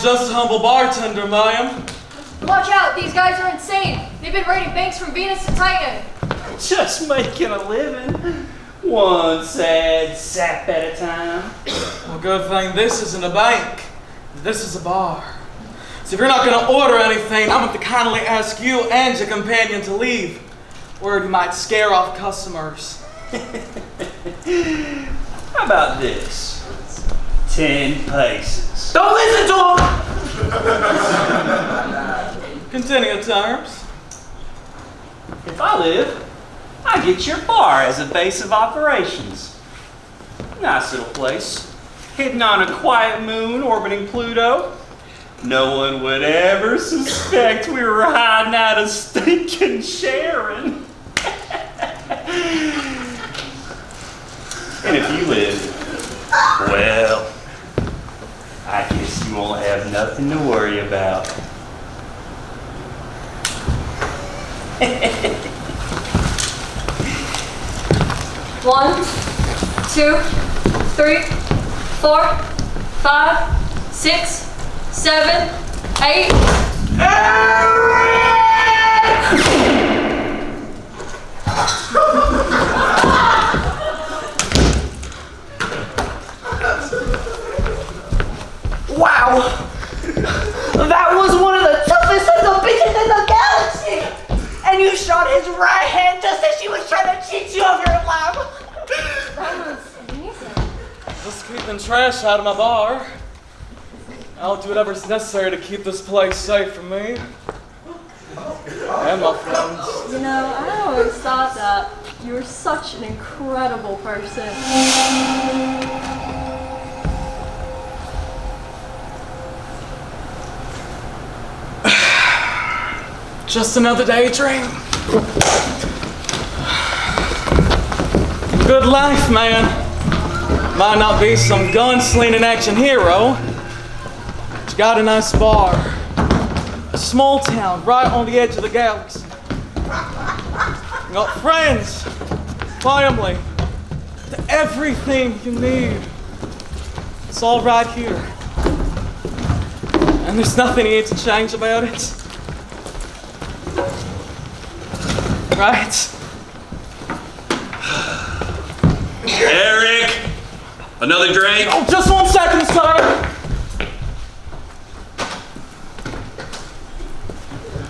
just a humble bartender, ma'am. Watch out, these guys are insane. They've been raiding banks from Venus to Titan. Just making a living. One sad sap at a time. Well, good thing this isn't a bank. This is a bar. So if you're not going to order anything, I'm going to kindly ask you and your companion to leave. Word you might scare off customers. How about this? 10 paces. Don't listen to him! Continue terms. If I live, I get your bar as a base of operations. Nice little place. Hidden on a quiet moon orbiting Pluto. No one would ever suspect we were hiding out of stinking Sharon. And if you live, well, I guess you won't have nothing to worry about. 1, 2, 3, 4, 5, 6, 7, 8. Wow! That was one of the toughest bitches in the galaxy! And you shot his right hand just as she was trying to cheat you of your life! That was amazing. Just keeping trash out of my bar. I'll do whatever's necessary to keep this place safe for me. And my friends. You know, I always thought that you were such an incredible person. Just another daydream. Good life, man. Might not be some gunslinging action hero, but you got a nice bar. A small town right on the edge of the galaxy. You got friends, family, everything you need. It's all right here. And there's nothing you need to change about it. Right? Eric! Another drink? Oh, just 1 second, sir!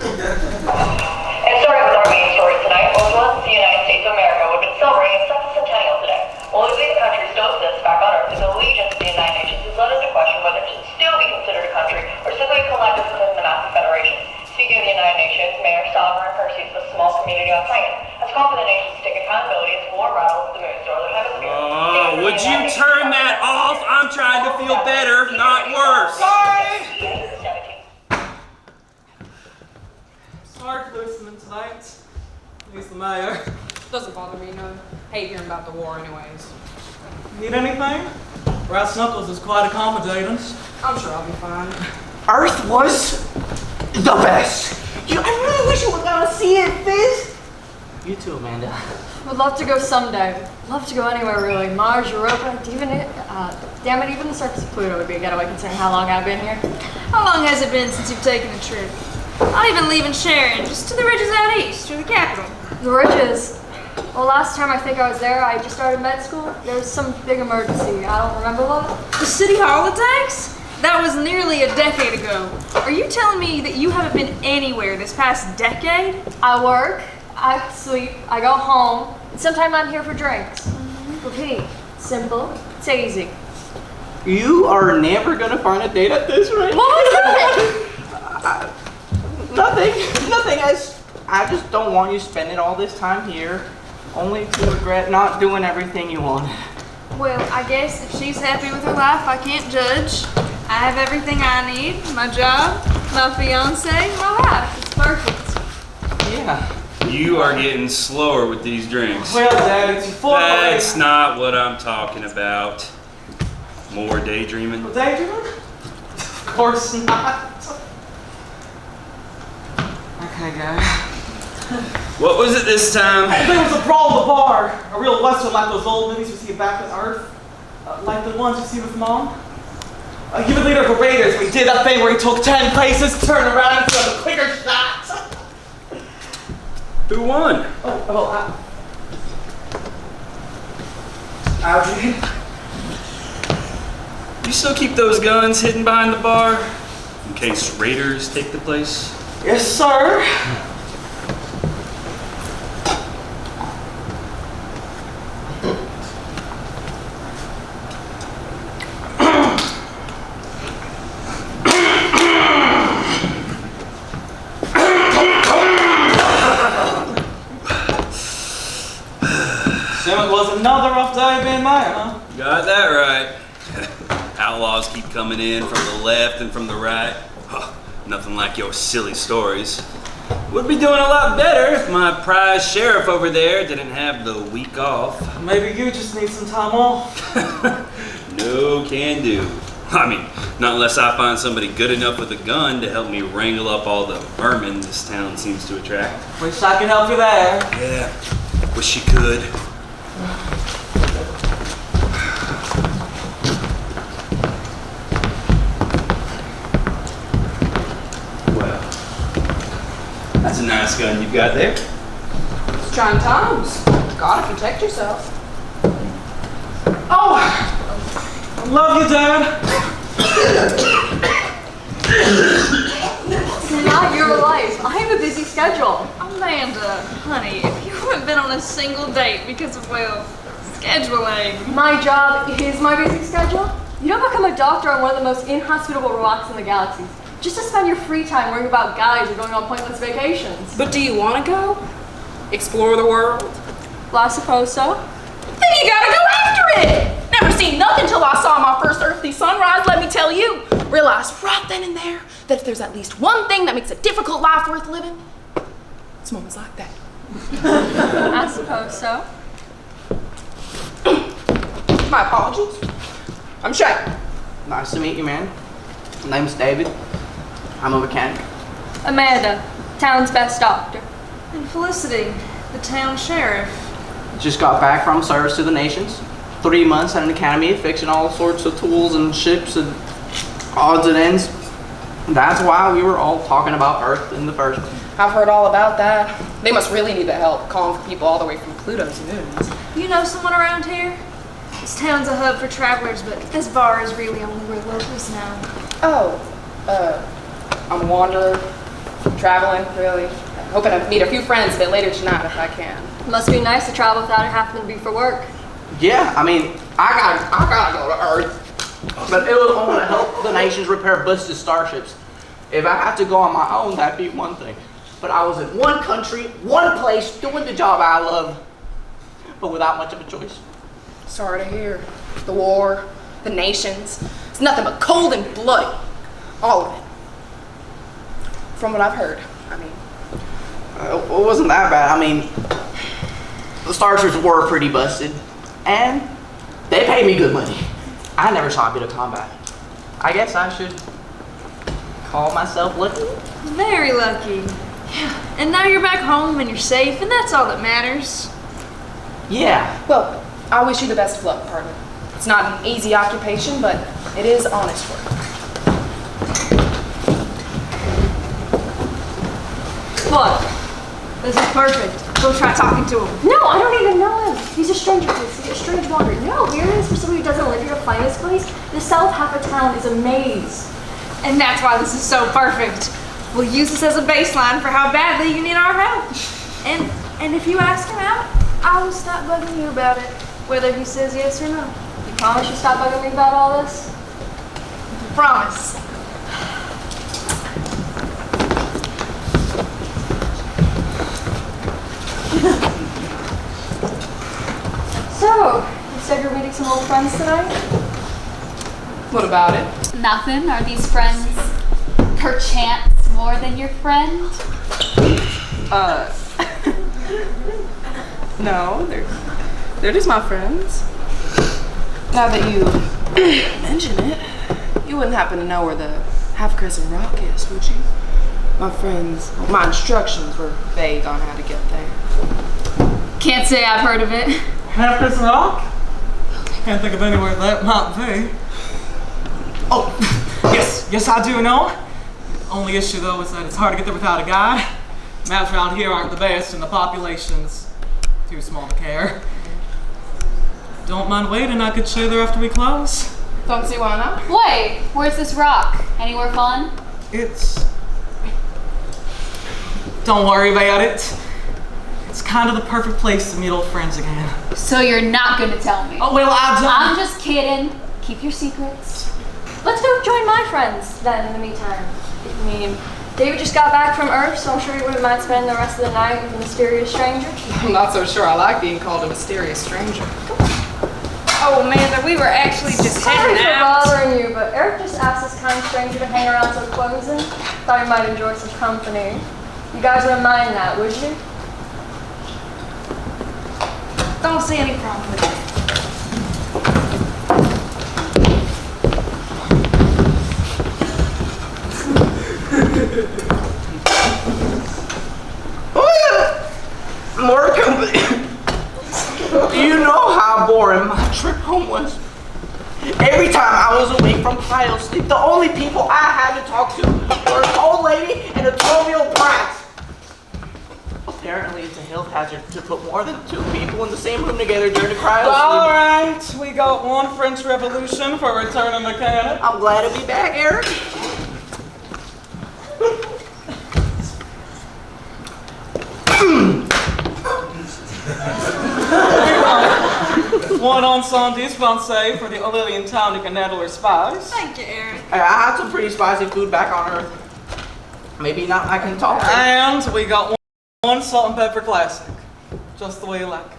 And starting with our main story tonight, most of the United States of America would have been celebrating its centennial today. While we believe the country still exists back on Earth, its allegiance to the United Nations has led us to question whether it should still be considered a country or simply a collective within the massive federation. Speaking of the United Nations, Mayor Sovereign perceives the small community on Titan has called for the nation to take accountability as war rattles the moon's northern hemisphere. Oh, would you turn that off? I'm trying to feel better, not worse. Sorry for listening tonight. He's the mayor. Doesn't bother me none. Hate hearing about the war anyways. Need anything? Brass Knuckles is quite accommodating. I'm sure I'll be fine. Earth was the best! I really wish you were gonna see it, Fizz! You too, Amanda. Would love to go someday. Love to go anywhere, really. Mars, Europa, even damn it, even the surface of Pluto would be a getaway considering how long I've been here. How long has it been since you've taken a trip? Not even leaving Sharon, just to the ridges out east, to the capital. The ridges. Well, last time I think I was there, I just started med school. There was some big emergency. I don't remember what. The city hall attacks? That was nearly a decade ago. Are you telling me that you haven't been anywhere this past decade? I work, I sleep, I go home, and sometimes I'm here for drinks. Repeat. Simple. It's easy. You are never gonna find a date at this rate. What was that? Nothing. I just don't want you spending all this time here, only to regret not doing everything you wanted. Well, I guess if she's happy with her life, I can't judge. I have everything I need. My job, my fiance, my life. It's perfect. Yeah. You are getting slower with these drinks. Well, Dad, it's your fault. That's not what I'm talking about. More daydreaming? Daydreaming? Of course not. Okay, guys. What was it this time? There was a brawl at the bar. A real western like those old movies you see back on Earth. Like the ones you see with Mom. You were leader of the Raiders. We did that thing where he took 10 paces, turned around, and took a quicker shot. Who won? Algie. You still keep those guns hidden behind the bar? In case raiders take the place? Yes, sir. It was another rough day being mayor, huh? Got that right. Outlaws keep coming in from the left and from the right. Huh, nothing like your silly stories. Would be doing a lot better if my prize sheriff over there didn't have the week off. Maybe you just need some time off. No can do. I mean, not unless I find somebody good enough with a gun to help me wrangle up all the vermin this town seems to attract. Wish I could help you there. Yeah, wish you could. Well, that's a nice gun you've got there. It's trying times. Gotta protect yourself. Oh! I love you, Dad. It's not your life. I have a busy schedule. Amanda, honey, if you haven't been on a single date because of, well, scheduling. My job is my busy schedule. You don't become a doctor on one of the most inhospitable rocks in the galaxy just to spend your free time worrying about guys or going on pointless vacations. But do you want to go? Explore the world? Well, I suppose so. Then you gotta go after it! Never seen nothing till I saw my first earthly sunrise, let me tell you. Realized right then and there that if there's at least one thing that makes a difficult life worth living, it's moments like that. I suppose so. My apologies. I'm Shay. Nice to meet you, man. My name's David. I'm a mechanic. Amanda, town's best doctor. And Felicity, the town sheriff. Just got back from service to the nations. 3 months at an academy fixing all sorts of tools and ships and odds and ends. That's why we were all talking about Earth in the first place. I've heard all about that. They must really need the help calling for people all the way from Pluto's moons. You know someone around here? This town's a hub for travelers, but this bar is really only where locals now. Oh, I'm a wanderer, traveling, really. I'm hoping to meet a few friends a bit later tonight if I can. It must be nice to travel without it happening to be for work. Yeah, I mean, I gotta go to Earth. But it was only to help the nations repair busted starships. If I had to go on my own, that'd be one thing. But I was in one country, one place, doing the job I love, but without much of a choice. Sorry to hear. The war, the nations, it's nothing but cold and bloody. All of it. From what I've heard, I mean. It wasn't that bad. I mean, the starships were pretty busted, and they paid me good money. I never saw a bit of combat. I guess I should call myself lucky. Very lucky. Yeah. And now you're back home and you're safe, and that's all that matters. Yeah. Well, I wish you the best of luck, partner. It's not an easy occupation, but it is honest work. What? This is perfect. Go try talking to him. No, I don't even know him. He's a stranger to us. He's a strange wanderer. No, here it is for somebody who doesn't live here to find this place. The south half of town is a maze. And that's why this is so perfect. We'll use this as a baseline for how badly you need our help. And if you ask him out, I will stop bugging you about it, whether he says yes or no. You promise you'll stop bugging me about all this? Promise. So, you said you're meeting some old friends tonight? What about it? Nothing. Are these friends perchance more than your friend? No, they're just my friends. Now that you mention it, you wouldn't happen to know where the Half Crescent Rock is, would you? My instructions were vague on how to get there. Can't say I've heard of it. Half Crescent Rock? Can't think of anywhere that might be. Oh, Yes, I do know. Only issue though is that it's hard to get there without a guide. Maps around here aren't the best and the population's too small to care. Don't mind waiting, I could show you there after we close. Don't see why not. Wait, where's this rock? Anywhere fun? Don't worry about it. It's kind of the perfect place to meet old friends again. So you're not gonna tell me? Oh, well, I'm just kidding. Keep your secrets. Let's go join my friends then in the meantime. I mean, David just got back from Earth, so I'm sure he wouldn't mind spending the rest of the night with a mysterious stranger. I'm not so sure I like being called a mysterious stranger. Oh, Amanda, we were actually just Sorry heading for out. bothering you, but Eric just asked this kind stranger to hang around till closing. Thought you might enjoy some company. You guys wouldn't mind that, would you? Don't see any problem with that. oh yeah. More company. You know how boring my trip home was. Every time I was awake from cryo sleep, the only people I had to talk to were an old lady and a 12-year-old brat. Apparently, it's a health hazard to put more than 2 people in the same room together during the cryo sleep. All right, we got one French Revolution for returning mechanic. I'm glad to be back, Eric. One ensemble dispensé for the Olympian town who can handle her spice. Thank you, Eric. I had some pretty spicy food back on Earth. Maybe not I can talk. And we got one salt and pepper classic. Just the way you like it.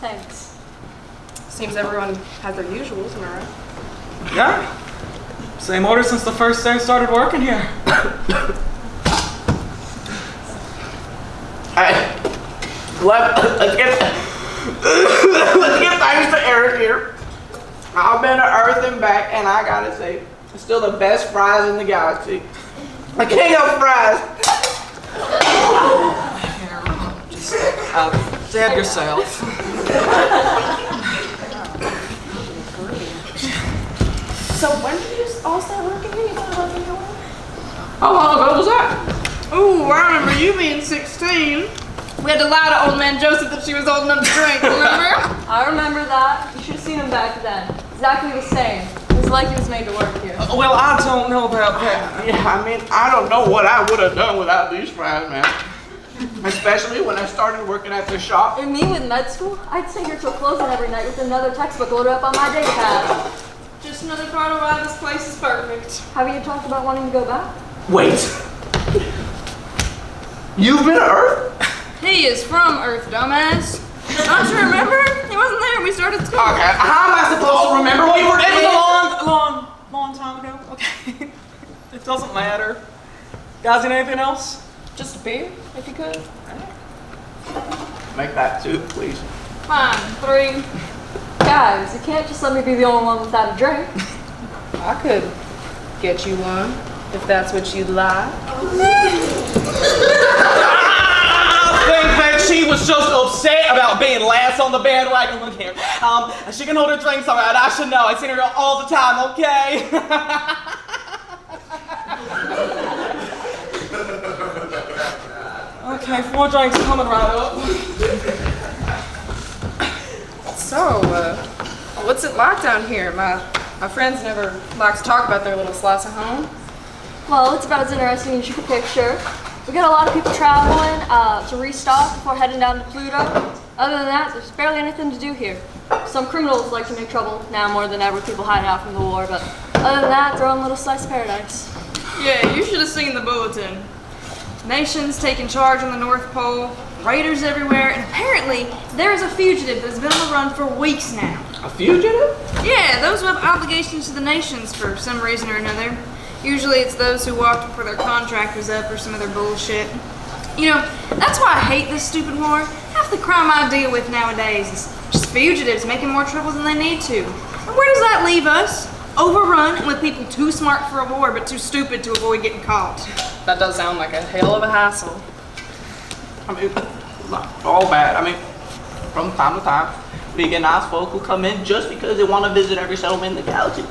Thanks. Seems everyone has their usuals, am I right? Yeah. Same order since the first day I started working here. Let's give thanks to Eric here. I've been to Earth and back, and I gotta say, it's still the best fries in the galaxy. The king of fries. Just dab yourself. So when did you all start working here? You started working here? How long ago was that? Ooh, I remember you being 16. We had to lie to old man Joseph that she was old enough to drink, remember? I remember that. You should have seen him back then. Exactly the same. It was like he was made to work here. Well, I don't know about that. Yeah, I mean, I don't know what I would have done without these fries, man. Especially when I started working at the shop. And me with med school, I'd stay here till closing every night with another textbook loaded up on my day pad. Just another part of why this place is perfect. Have you talked about wanting to go back? Wait. You've been to Earth? He is from Earth, dumbass. Don't you remember? He wasn't there when we started school. Okay, how am I supposed to remember we were It was kids? a long time ago. Okay. It doesn't matter. Guys, need anything else? Just a beer, if you could. Make that 2, please. Fine, 3. Guys, you can't just let me be the only one without a drink. I could get you one, if that's what you'd like. I think that she was just upset about being last on the bandwagon. Look here. She can hold her drinks all right. I should know. I see her all the time, okay? Okay, 4 drinks coming right up. So, what's it like down here? My friends never like to talk about their little slice of home. Well, it's about as interesting as you could picture. We got a lot of people traveling to restock before heading down to Pluto. Other than that, there's barely anything to do here. Some criminals like to make trouble now more than ever, people hiding out from the war, but other than that, their own little slice of paradise. Yeah, you should have seen the bulletin. Nations taking charge on the North Pole, raiders everywhere, and apparently there is a fugitive that's been on the run for weeks now. A fugitive? Yeah, those who have obligations to the nations for some reason or another. Usually it's those who walked before their contract was up or some other bullshit. You know, that's why I hate this stupid war. Half the crime I deal with nowadays is just fugitives making more trouble than they need to. And where does that leave us? Overrun and with people too smart for a war but too stupid to avoid getting caught. That does sound like a hell of a hassle. I mean, not all bad. I mean, from time to time, we get nice folk who come in just because they want to visit every settlement in the galaxy.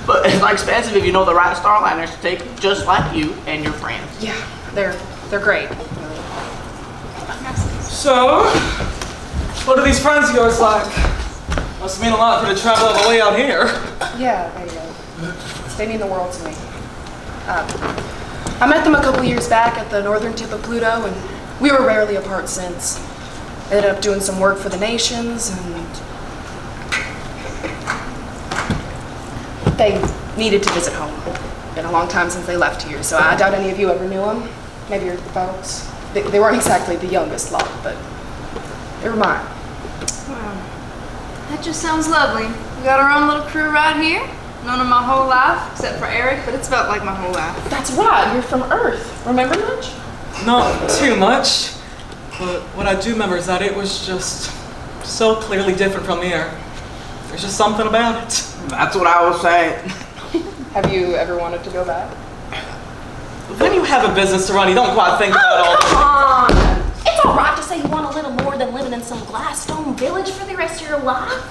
But it's not expensive if you know the right starliners to take, just like you and your friends. Yeah, they're great. So, what are these friends of yours like? Must mean a lot for you to travel all the way out here. Yeah, they mean the world to me. I met them a couple years back at the northern tip of Pluto, and we were rarely apart since. I ended up doing some work for the nations, and they needed to visit home. Been a long time since they left here, so I doubt any of you ever knew them. Maybe your folks. They weren't exactly the youngest lot, but they were mine. Wow. That just sounds lovely. We got our own little crew right here. Known them my whole life, except for Eric, but it's felt like my whole life. That's right, you're from Earth. Remember much? Not too much, but what I do remember is that it was just so clearly different from here. There's just something about it. That's what I was saying. Have you ever wanted to go back? When you have a business to run, you don't quite think about all Come on! It's all right to say you want a little more than living in some glass stone village for the rest of your life.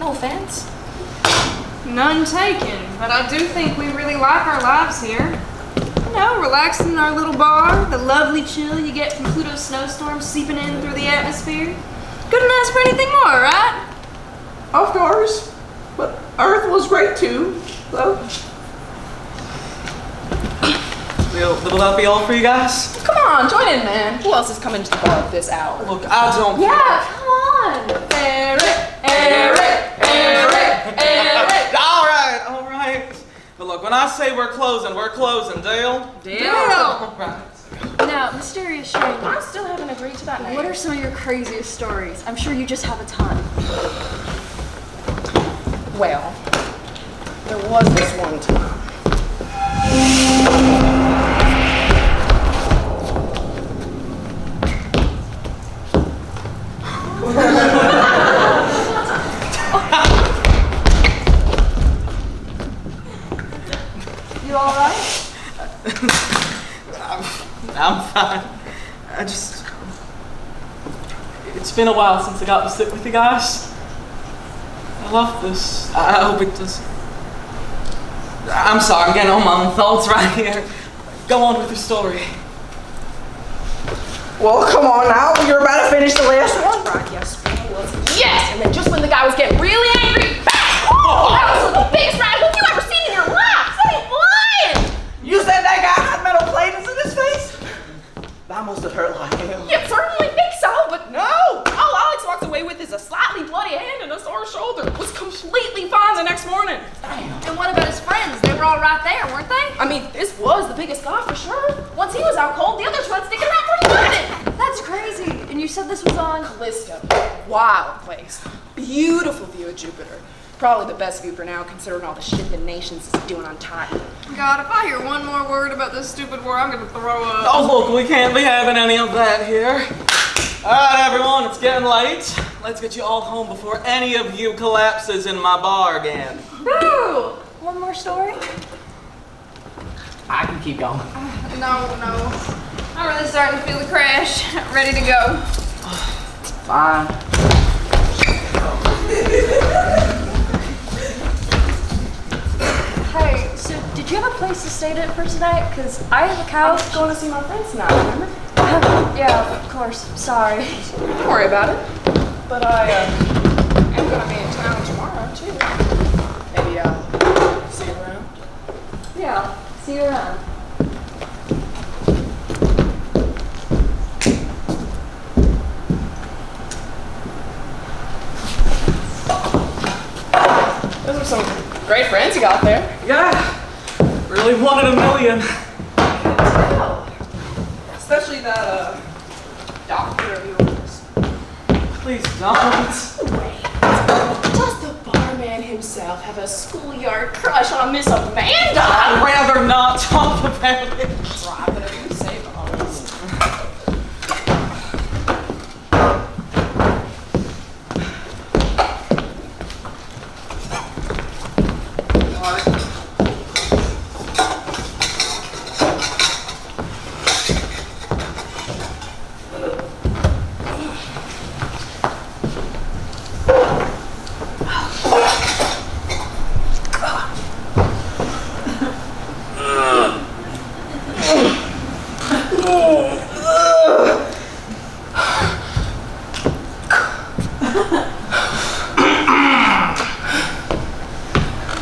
No offense. None taken, but I do think we really like our lives here. You know, relaxing in our little bar, the lovely chill you get from Pluto's snowstorms seeping in through the atmosphere. Couldn't ask for anything more, right? Of course. But Earth was great too, though. Will that be all for you guys? Come on, join in, man. Who else is coming to the bar at this hour? Look, I don't... Yeah, come on! Eric! All right. But look, when I say we're closing, Dale. Deal! Right. Now, Mysterious Stranger, I still haven't agreed to that name. what are some of your craziest stories? I'm sure you just have a ton. Well, there was this one time. You alright? I'm fine. It's been a while since I got to sit with you guys. I love this. I hope it does. I'm sorry, I'm getting all my own thoughts right here. Go on with your story. Well, come on now. You're about to finish the last one. Right, yes. Yes! And then just when the guy was getting really angry, bang! Oh, that was the biggest right hook you ever seen in your life! That ain't lying! You said that guy had metal plates in his face? That must have hurt like hell. You certainly think so, but no! All Alex walked away with is a slightly bloody hand and a sore shoulder. Was completely fine the next morning. Damn. And what about his friends? They were all right there, weren't they? I mean, this was the biggest guy for sure. Once he was out cold, the others went sticking around for a minute. That's crazy. And you said this was on Callisto. Wild place. Beautiful view of Jupiter. Probably the best view for now, considering all the shit the nations is doing on Titan. God, if I hear one more word about this stupid war, I'm gonna throw up. Oh, look, we can't be having any of that here. All right, everyone, it's getting late. Let's get you all home before any of you collapses in my bar again. Boo! One more story? I can keep going. No. I'm really starting to feel the crash. Ready to go. Fine. Hey, so did you have a place to stay for tonight? Because I have a couch. Going to see my friends tonight, remember? Yeah, of course. Sorry. Don't worry about it. But I am gonna be in town tomorrow too. Maybe see you around. Yeah, see you around. Those are some great friends you got there. Yeah, really one in a million. Especially that doctor of yours. Please don't. Does the barman himself have a schoolyard crush on Miss Amanda? I'd rather not talk about it. Try whatever you say, Bones.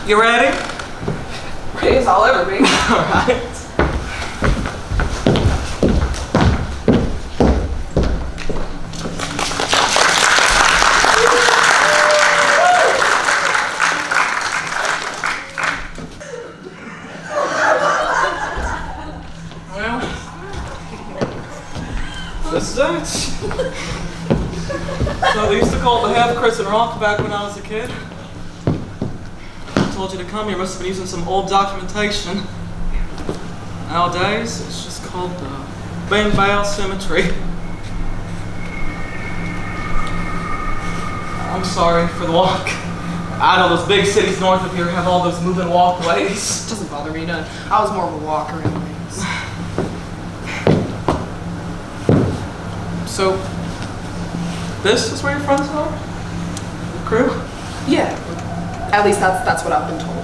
You ready? Ready as I'll ever be. All right. Well, this is it. So they used to call it the half-crescent rock back when I was a kid. I told you to come here, must have been using some old documentation. Nowadays, it's just called the Bang Bow Cemetery. I'm sorry for the walk. I know those big cities north of here have all those moving walkways. Doesn't bother me none. I was more of a walker anyways. So, this is where your friends are? The crew? Yeah. At least that's what I've been told.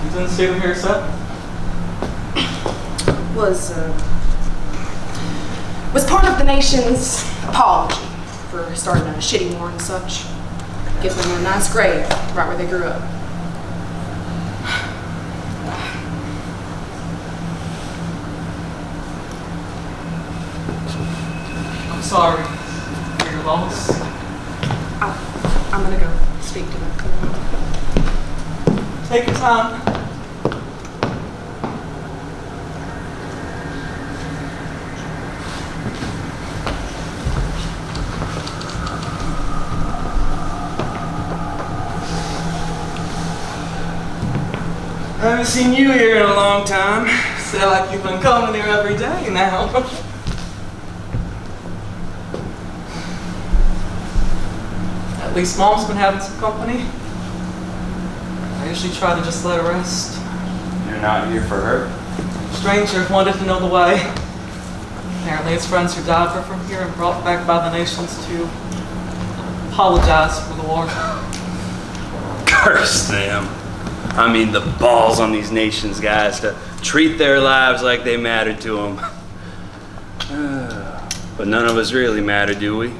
You didn't see them here yourself? Was part of the nation's apology for starting a shitty war and such. Give them a nice grave right where they grew up. I'm sorry for your loss. I'm gonna go speak to them. Take your time. I haven't seen you here in a long time. Feel like you've been coming here every day now. At least Mom's been having some company. I usually try to just let her rest. You're not here for her? Stranger wanted to know the way. Apparently his friends who died were from here and brought back by the nations to apologize for the war. Curse them. I mean, the balls on these nations, guys, to treat their lives like they mattered to them. But none of us really matter, do we?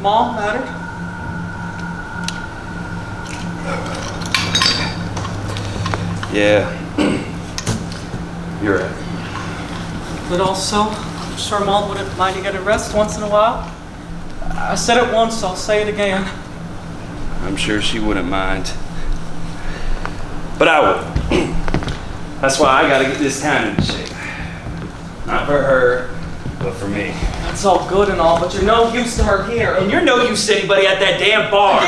Mom mattered. Yeah. You're right. But also, I'm sure Mom wouldn't mind to get a rest once in a while. I said it once, I'll say it again. I'm sure she wouldn't mind. But I would. That's why I gotta get this town into shape. Not for her, but for me. That's all good and all, but you're no use to her here. And you're no use to anybody at that damn bar.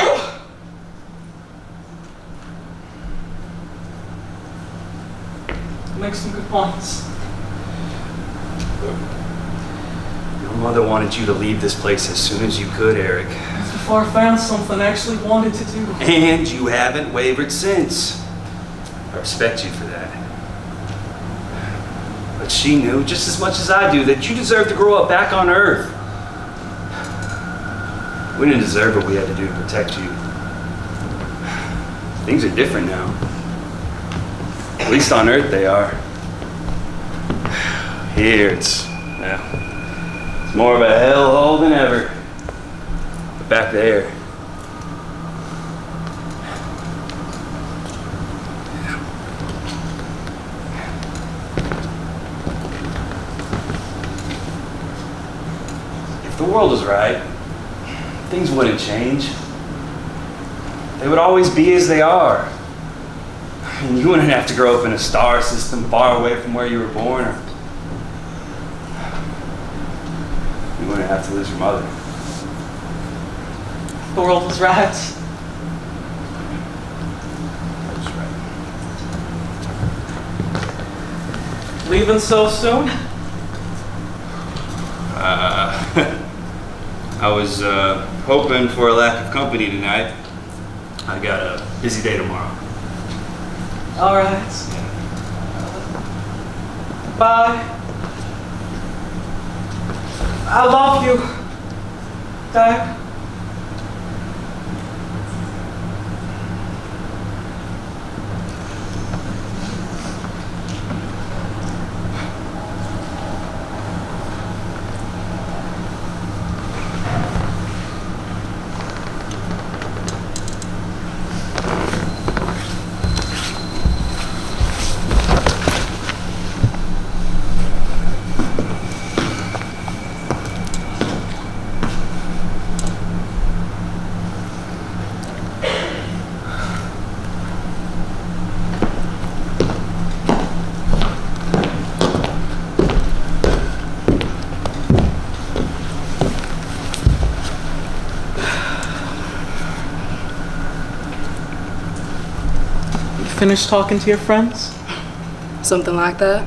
Make some good points. Your mother wanted you to leave this place as soon as you could, Eric. That's before I found something I actually wanted to do. And you haven't wavered since. I respect you for that. But she knew, just as much as I do, that you deserve to grow up back on Earth. We didn't deserve what we had to do to protect you. Things are different now. At least on Earth they are. Here it's more of a hellhole than ever. But back there, if the world was right, things wouldn't change. They would always be as they are. And you wouldn't have to grow up in a star system far away from where you were born, or you wouldn't have to lose your mother. The world was right. That's right. Leaving so soon? I was hoping for a lack of company tonight. I got a busy day tomorrow. All right. Bye. I love you, Dad. finished talking to your friends? Something like that.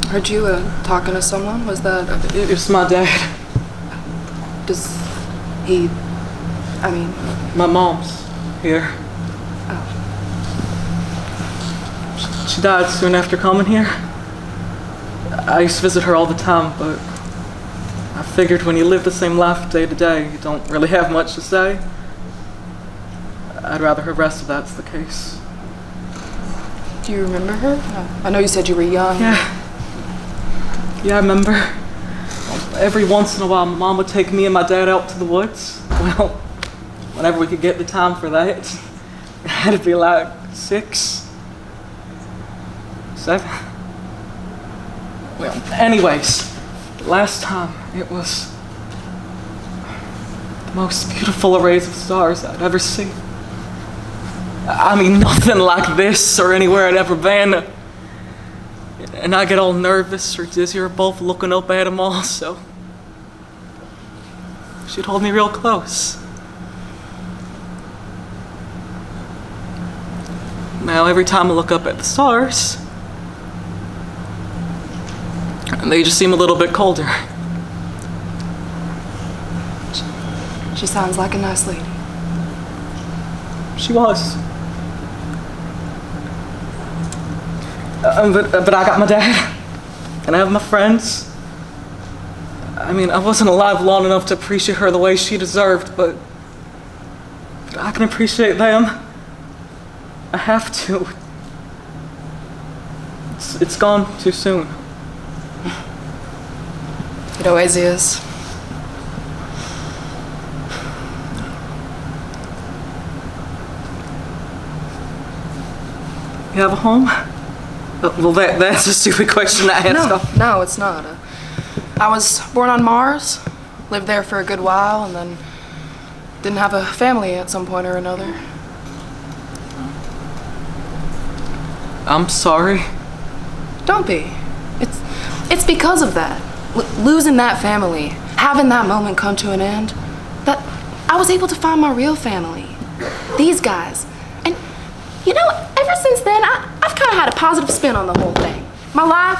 Heard you talking to someone. Was that? It's my dad. Does he? I mean, My mom's here. oh, She died soon after coming here. I used to visit her all the time, but I figured when you live the same life day to day, you don't really have much to say. I'd rather her rest if that's the case. do you remember her? No. I know you said you were young. Yeah, I remember. Every once in a while, my mom would take me and my dad out to the woods. Well, whenever we could get the time for that, it had to be like 6, 7. Well, anyways, last time it was the most beautiful arrays of stars I'd ever seen. I mean, nothing like this or anywhere I'd ever been. And I get all nervous or dizzy or both looking up at them all, so she'd hold me real close. Now, every time I look up at the stars, they just seem a little bit colder. She sounds like a nice lady. She was. But I got my dad, and I have my friends. I mean, I wasn't alive long enough to appreciate her the way she deserved, but I can appreciate them. I have to. It's gone too soon. It always is. You have a home? Well, that's a stupid question to ask. No, it's not. I was born on Mars, lived there for a good while, and then didn't have a family at some point or another. I'm sorry. Don't be. It's because of that. Losing that family, having that moment come to an end, that I was able to find my real family. These guys. And, you know, ever since then, I've kind of had a positive spin on the whole thing. My life,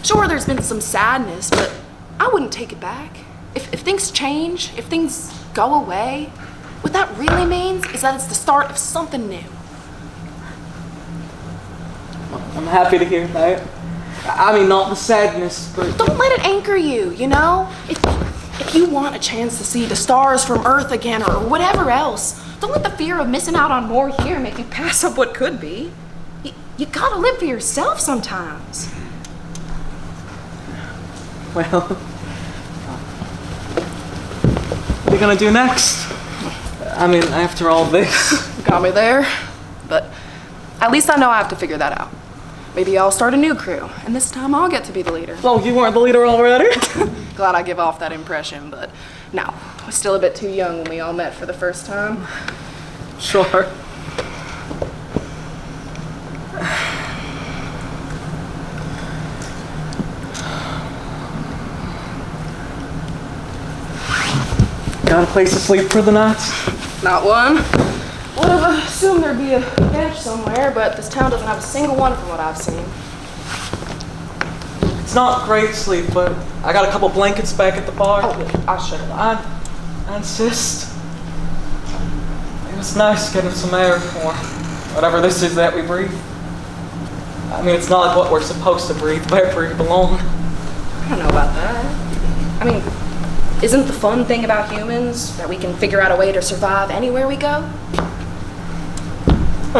sure, there's been some sadness, but I wouldn't take it back. If things change, if things go away, what that really means is that it's the start of something new. I'm happy to hear that. I mean, not the sadness, but... Don't let it anchor you, you know? If you want a chance to see the stars from Earth again or whatever else, don't let the fear of missing out on more here make you pass up what could be. You gotta live for yourself sometimes. Well... What are you gonna do next? I mean, after all this... Got me there. But at least I know I have to figure that out. Maybe I'll start a new crew, and this time I'll get to be the leader. Oh, you weren't the leader already? Glad I give off that impression, but no, I was still a bit too young when we all met for the first time. Sure. Got a place to sleep for the night? Not one. Would have assumed there'd be a bench somewhere, but this town doesn't have a single one from what I've seen. It's not great sleep, but I got a couple blankets back at the bar. Oh, I should have. I insist. It was nice getting some air for whatever this is that we breathe. I mean, it's not like what we're supposed to breathe, where we belong. I don't know about that. I mean, isn't the fun thing about humans that we can figure out a way to survive anywhere we go? I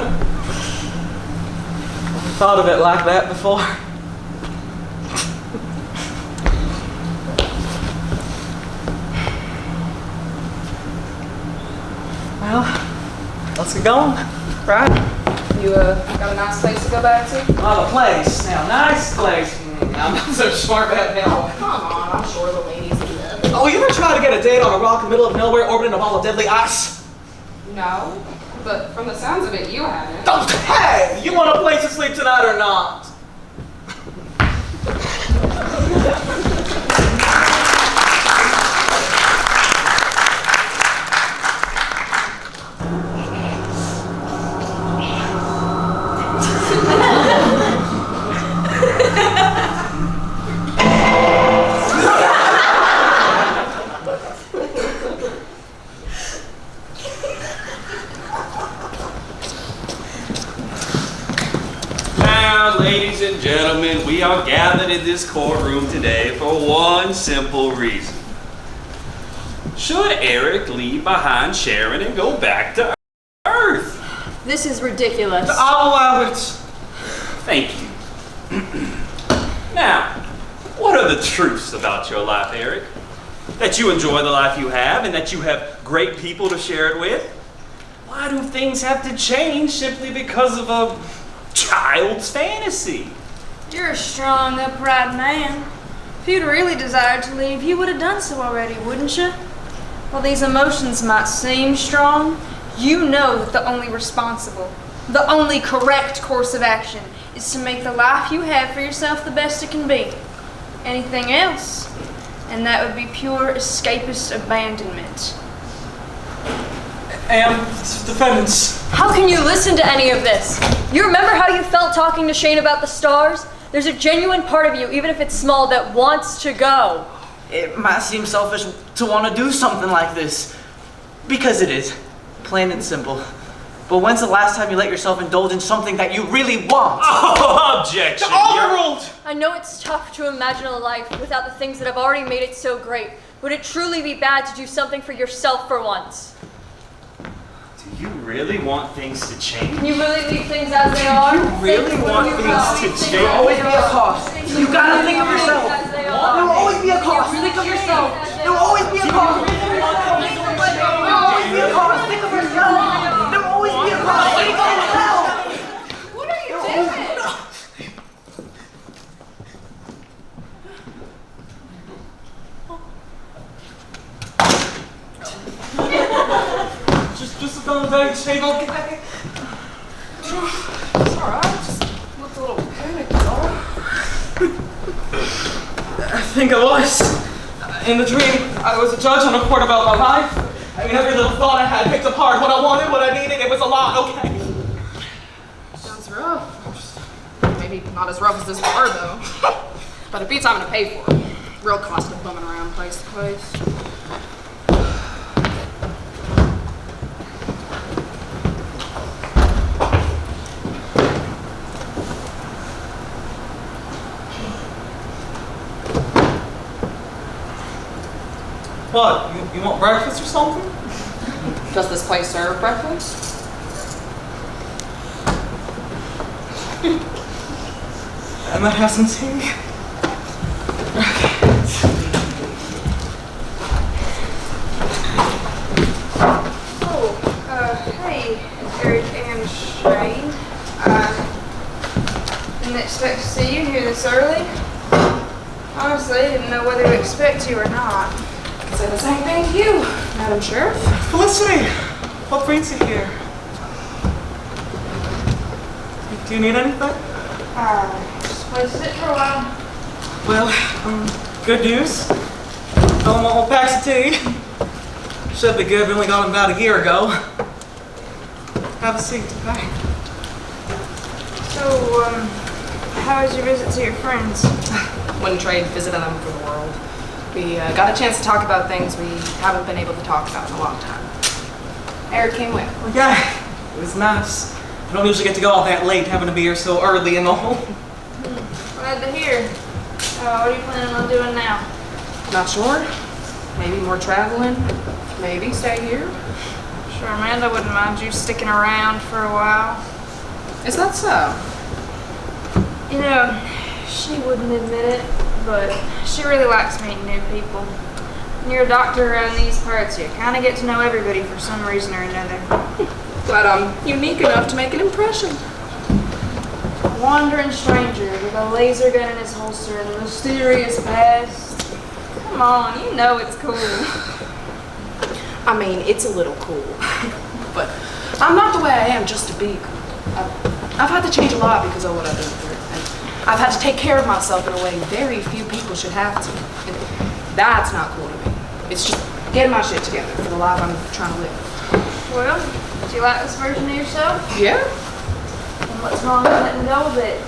thought of it like that before. Well, let's get going. Right? You got a nice place to go back to? Oh, the place. Now, nice place. I'm not so sure about now. Come on, I'm sure the ladies love it. Oh, you ever try to get a date on a rock in the middle of nowhere orbiting a ball of deadly ice? No, but from the sounds of it, you haven't. Oh, hey! You want a place to sleep tonight or not? gentlemen, we are gathered in this courtroom today for one simple reason. Should Eric leave behind Sharon and go back to Earth? This is ridiculous. I'll allow it. Thank you. Now, what are the truths about your life, Eric? That you enjoy the life you have and that you have great people to share it with? Why do things have to change simply because of a child's fantasy? You're a strong, upright man. If you'd really desired to leave, you would have done so already, wouldn't you? While these emotions might seem strong, you know that the only responsible, the only correct course of action is to make the life you have for yourself the best it can be. Anything else, and that would be pure escapist abandonment. And defendants. How can you listen to any of this? You remember how you felt talking to Shane about the stars? There's a genuine part of you, even if it's small, that wants to go. It might seem selfish to want to do something like this. Because it is. Plain and simple. But when's the last time you let yourself indulge in something that you really want? Oh, objection! Overruled! I know it's tough to imagine a life without the things that have already made it so great. Would it truly be bad to do something for yourself for once? Do you really want things to change? Can you really leave things as they are? You really want things to change? There'll always be a cost. You gotta think of yourself. There will always be a cost. Think of yourself. There will always be a cost. There will always be a cost. Think of yourself. There will always be a cost. Think of yourself. What are you doing? Just sit down there, Shane, okay? It's alright, just looked a little panicked, I think I was. In the dream, I was a judge on a court about my life. I mean, every little thought I had picked apart what I wanted, what I needed. It was a lot, okay? Sounds rough. Maybe not as rough as this bar, though. But it beats having to pay for it. Real cost of bumming around place to place. What? You want breakfast or something? Does this place serve breakfast? I might have some tea. Hey, Eric and Shane. Didn't expect to see you here this early. Honestly, didn't know whether to expect you or not. Say the same thing to you, Madam Sheriff. Felicity, what brings you here? Do you need anything? Just place to sit for a while. Well, good news. Fell in my whole packs of tea. Should be good, we only got them about a year ago. Have a seat, okay? So, how was your visit to your friends? Wouldn't trade visiting them for the world. We got a chance to talk about things we haven't been able to talk about in a long time. Eric came with. Well, yeah, it was nice. I don't usually get to go out that late, having to be here so early and all. Glad to hear. What are you planning on doing now? Not sure. Maybe more traveling. Maybe stay here. Sure, Amanda wouldn't mind you sticking around for a while. Is that so? You know, she wouldn't admit it, but she really likes meeting new people. When you're a doctor around these parts, you kind of get to know everybody for some reason or another. Glad I'm unique enough to make an impression. A wandering stranger with a laser gun in his holster and a mysterious past. Come on, you know it's cool. I mean, it's a little cool. But I'm not the way I am just to be cool. I've had to change a lot because of what I've been through. And I've had to take care of myself in a way very few people should have to. And that's not cool to me. It's just getting my shit together for the life I'm trying to live. Well, do you like this version of yourself? Yeah? And what's wrong with letting go of it?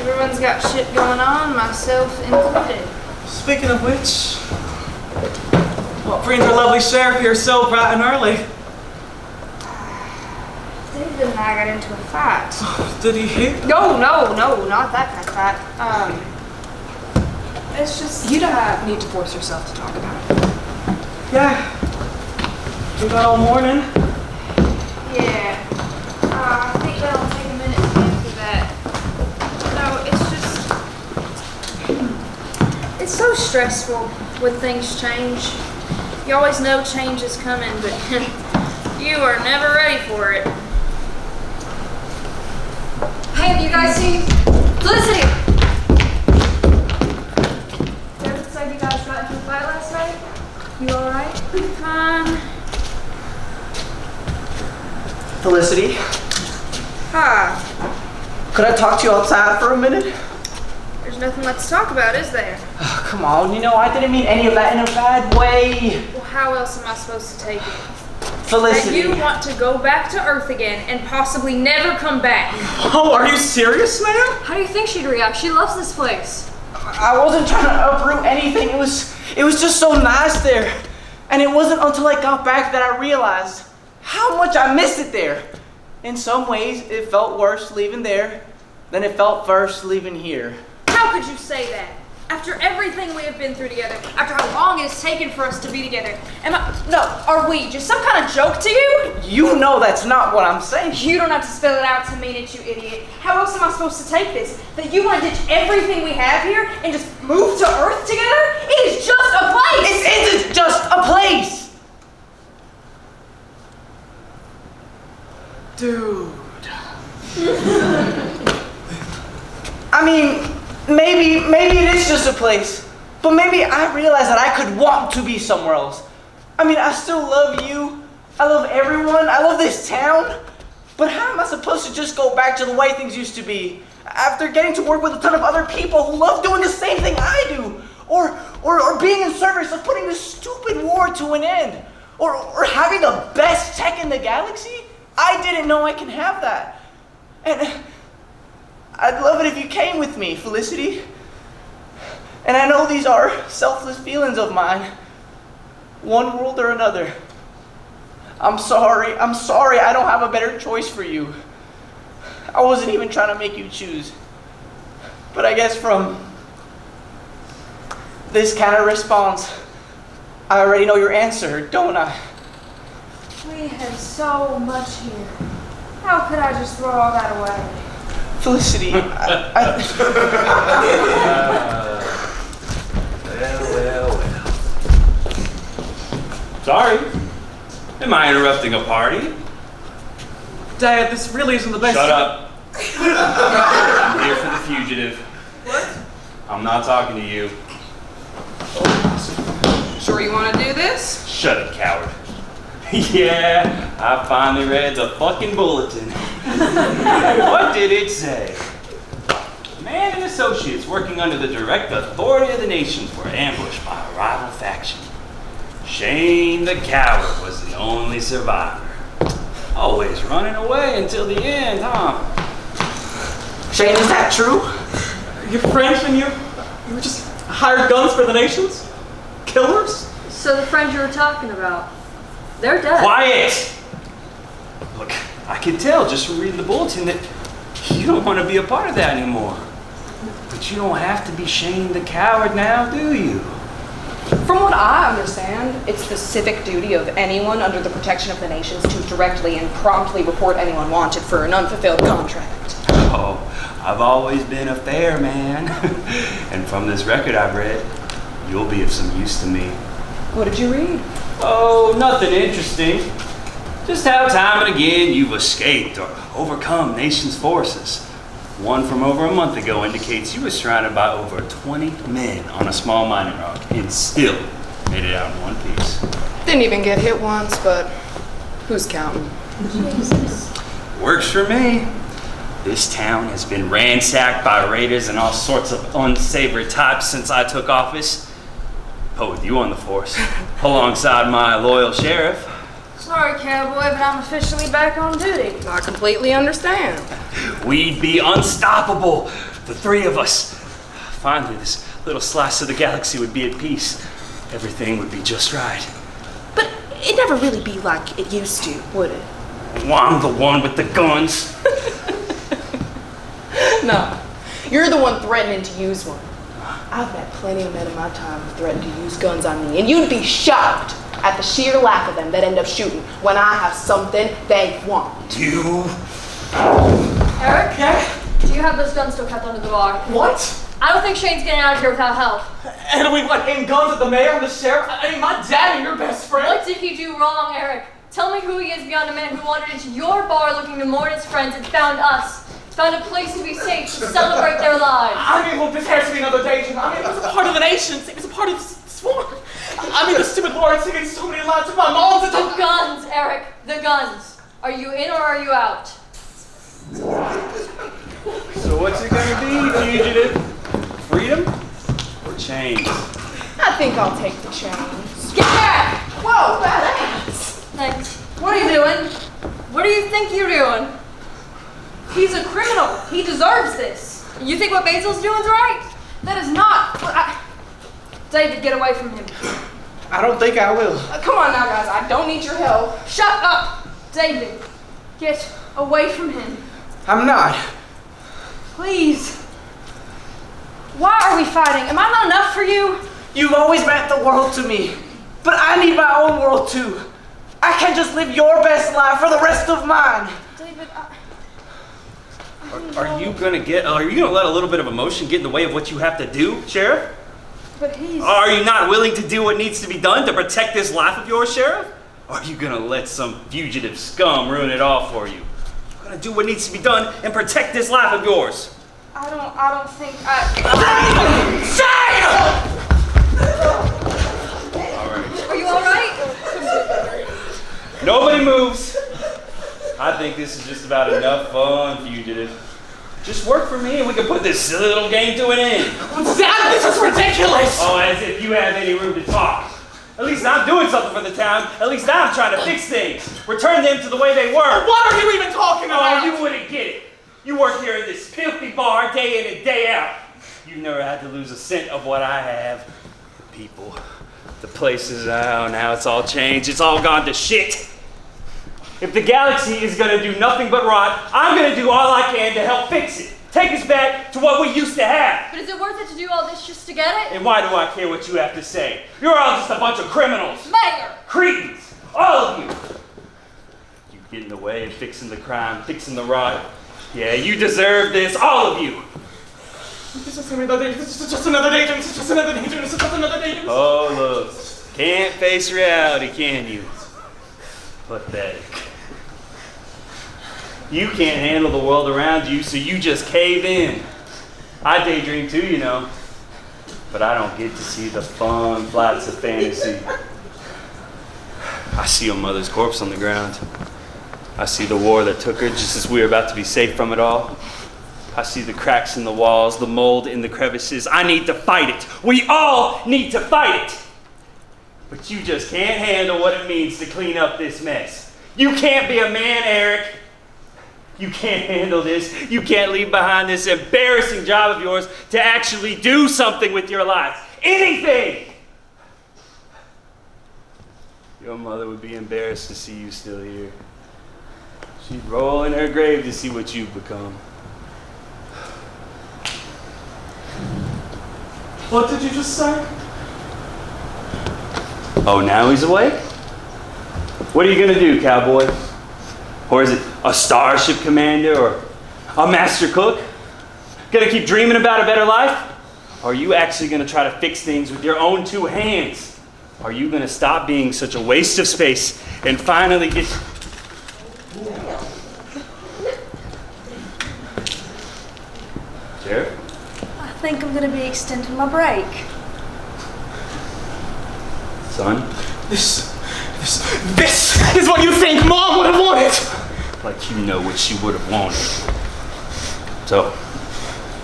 Everyone's got shit going on, myself included. Speaking of which, what brings our lovely sheriff here so bright and early? David Ethan and I got into a fight. Did he hit? No, not that kind of fight. It's just You don't need to force yourself to talk about it. Yeah. We got all morning. Yeah. I think that'll take a minute to answer that. No, it's so stressful when things change. You always know change is coming, but you are never ready for it. Hey, have you guys seen Felicity? David said you guys got into a fight last night. You alright? Felicity, Hi. could I talk to you outside for a minute? There's nothing left to talk about, is there? Oh, come on, I didn't mean any of that in a bad way. Well, how else am I supposed to take it? That Felicity. you want to go back to Earth again and possibly never come back. Oh, are you serious, ma'am? How do you think she'd react? She loves this place. I wasn't trying to uproot anything. It was just so nice there. And it wasn't until I got back that I realized how much I missed it there. In some ways, it felt worse leaving there than it felt worse leaving here. How could you say that? After everything we have been through together, after how long it has taken for us to be together, are we just some kind of joke to you? You know that's not what I'm saying. You don't have to spell it out to mean it, you idiot. How else am I supposed to take this? That you want to ditch everything we have here and just move to Earth together? It is just a place! It isn't just a place! Dude. I mean, maybe it is just a place, but maybe I realized that I could want to be somewhere else. I mean, I still love you. I love everyone. I love this town. But how am I supposed to just go back to the way things used to be after getting to work with a ton of other people who love doing the same thing I do? Or being in service of putting this stupid war to an end? Or having the best tech in the galaxy? I didn't know I can have that. And I'd love it if you came with me, Felicity. And I know these are selfless feelings of mine. One world or another. I'm sorry I don't have a better choice for you. I wasn't even trying to make you choose. But I guess from this kind of response, I already know your answer, don't I? We had so much here. How could I just throw all that away? Felicity, Well. Sorry. Am I interrupting a party? Dad, this really isn't the best. Shut up. I'm here for the fugitive. What? I'm not talking to you. Sure you want to do this? Shut it, coward. Yeah, I finally read the fucking bulletin. What did it say? Man and associates working under the direct authority of the nations were ambushed by a rival faction. Shane the coward was the only survivor. Always running away until the end, huh? Shane, is that true? Your friends and you were just hired guns for the nations? Killers? So the friends you were talking about, they're dead. Quiet! Look, I can tell just from reading the bulletin that you don't want to be a part of that anymore. But you don't have to be Shane the coward now, do you? From what I understand, it's the civic duty of anyone under the protection of the nations to directly and promptly report anyone wanted for an unfulfilled contract. Oh, I've always been a fair man. And from this record I've read, you'll be of some use to me. What did you read? Oh, nothing interesting. Just how time and again you've escaped or overcome nation's forces. One from over a month ago indicates you were surrounded by over 20 men on a small mining rock and still made it out in one piece. Didn't even get hit once, but who's counting? Works for me. This town has been ransacked by raiders and all sorts of unsavory types since I took office. But with you on the force, alongside my loyal sheriff. Sorry, cowboy, but I'm officially back on duty. I completely understand. We'd be unstoppable, the three of us. Finally, this little slice of the galaxy would be at peace. Everything would be just right. But it'd never really be like it used to, would it? Well, I'm the one with the guns. No, you're the one threatening to use one. I've met plenty of men in my time who threatened to use guns on me, and you'd be shocked at the sheer lack of them that end up shooting when I have something they want. You? Eric? Yeah? Do you have those guns still kept under the bar? What? I don't think Shane's getting out of here without help. And we what, aim guns at the mayor and the sheriff? I mean, my dad and your best friend. What did he do wrong, Eric? Tell me who he is beyond a man who wandered into your bar looking to mourn his friends and found us. Found a place to be safe, to celebrate their lives. I mean, look, this has to be another daydream. I mean, it was a part of the nation. It was a part of the sport. I mean, the stupid Lord singing so many lines to my mom. The guns, Eric. The guns. Are you in or are you out? So what's it gonna be, fugitive? Freedom or chains? I think I'll take the chains. Get back! Whoa, badass! Thanks. What are you doing? What do you think you're doing? He's a criminal. He deserves this. You think what Basil's doing is right? That is not what David, get away from him. I don't think I will. Come on now, guys. I don't need your help. Shut up! David, get away from him. I'm not. Please. Why are we fighting? Am I not enough for you? You've always meant the world to me, but I need my own world too. I can't just live your best life for the rest of mine. David, Are you gonna let a little bit of emotion get in the way of what you have to do, Sheriff? but he's... Are you not willing to do what needs to be done to protect this life of yours, Sheriff? Or are you gonna let some fugitive scum ruin it all for you? You're gonna do what needs to be done and protect this life of yours. I don't think I... Alright. Are you alright? Nobody moves. I think this is just about enough fun, fugitive. Just work for me and we can put this silly little game to an end. Dad, this is ridiculous! Oh, as if you have any room to talk. At least I'm doing something for the town. At least I'm trying to fix things. Return them to the way they were. What are you even talking about? Oh, you wouldn't get it. You work here in this filthy bar day in and day out. You've never had to lose a cent of what I have. The people, the places, oh, now it's all changed. It's all gone to shit. If the galaxy is going to do nothing but rot, I'm going to do all I can to help fix it. Take us back to what we used to have. But is it worth it to do all this just to get it? And why do I care what you have to say? You're all just a bunch of criminals. Mayor! Cretins. All of you. You get in the way of fixing the crime, fixing the rot. Yeah, you deserve this, all of you. This is another daydream. This is just another daydream. This is just another daydream. This is just another daydream. Oh, look. Can't face reality, can you? Pathetic. You can't handle the world around you, so you just cave in. I daydream too, you know. But I don't get to see the fun flights of fantasy. I see your mother's corpse on the ground. I see the war that took her just as we were about to be safe from it all. I see the cracks in the walls, the mold in the crevices. I need to fight it. We all need to fight it. But you just can't handle what it means to clean up this mess. You can't be a man, Eric. You can't handle this. You can't leave behind this embarrassing job of yours to actually do something with your life. Anything! Your mother would be embarrassed to see you still here. She'd roll in her grave to see what you've become. What did you just say? Oh, now he's awake? What are you gonna do, cowboy? Or is it a starship commander or a master cook? Gonna keep dreaming about a better life? Or are you actually gonna try to fix things with your own two hands? Are you gonna stop being such a waste of space and finally get... Sheriff? I think I'm gonna be extending my break. Son? This is what you think Mom would have wanted! Like you know what she would have wanted. So,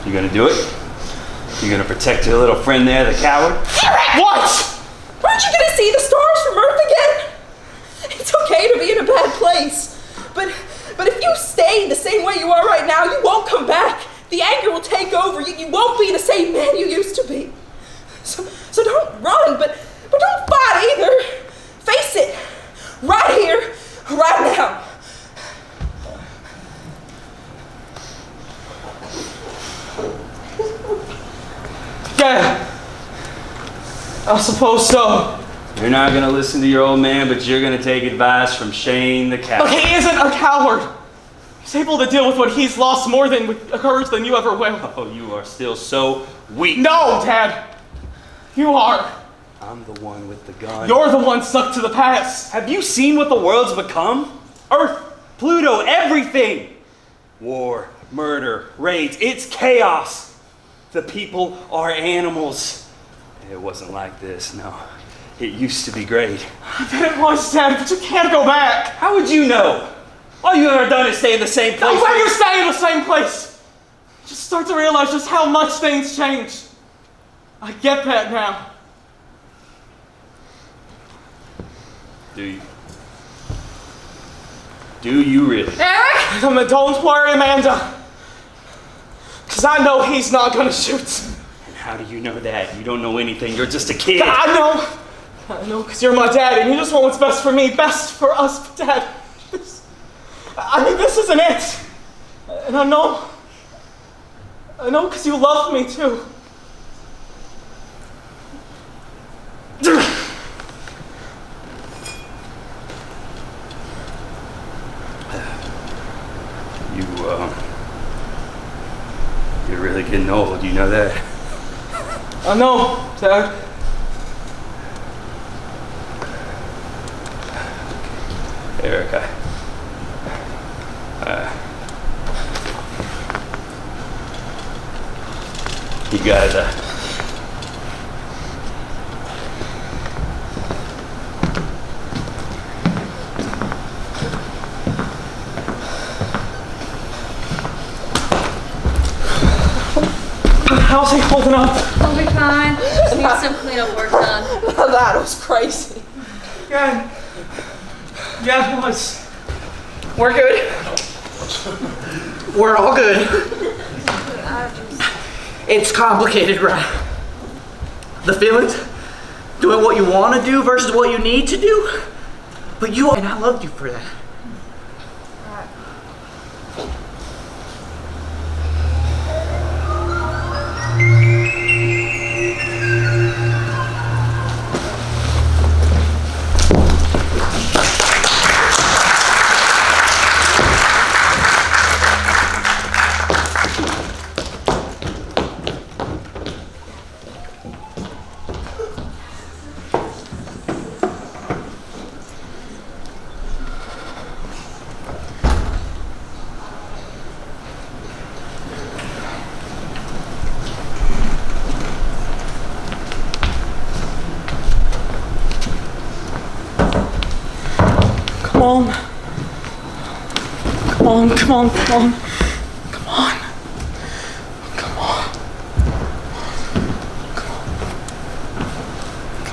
you gonna do it? You gonna protect your little friend there, the coward? What? Aren't you gonna see the stars from Earth again? It's okay to be in a bad place, but if you stay the same way you are right now, you won't come back. The anger will take over. You won't be the same man you used to be. So don't run, but don't fight either. Face it, right here, right now. I suppose so. You're not gonna listen to your old man, but you're gonna take advice from Shane the coward. Look, he isn't a coward. He's able to deal with what he's lost more than with courage than you ever will. Oh, you are still so weak. No, Dad. You are. I'm the one with the gun. You're the one stuck to the past. Have you seen what the world's become? Earth, Pluto, everything. War, murder, raids, it's chaos. The people are animals. It wasn't like this, no. It used to be great. I bet it was, Dad, but you can't go back. How would you know? All you've ever done is stay in the same place. No, when you stay in the same place, you just start to realize just how much things change. I get that now. Do you? Do you really? Eric? Don't worry, Amanda. Because I know he's not going to shoot. And how do you know that? You don't know anything. You're just a kid. I know, because you're my dad, and you just want what's best for me, best for us, Dad. This isn't it. And I know because you love me, too. You're really getting old, you know that? I know, Dad. Eric, you guys, How's he holding up? He'll be fine. Just needs some cleanup work done. That was crazy. Yeah, it was. We're good. We're all good. It's complicated, right? The feelings, doing what you want to do versus what you need to do. But you, and I loved you for that.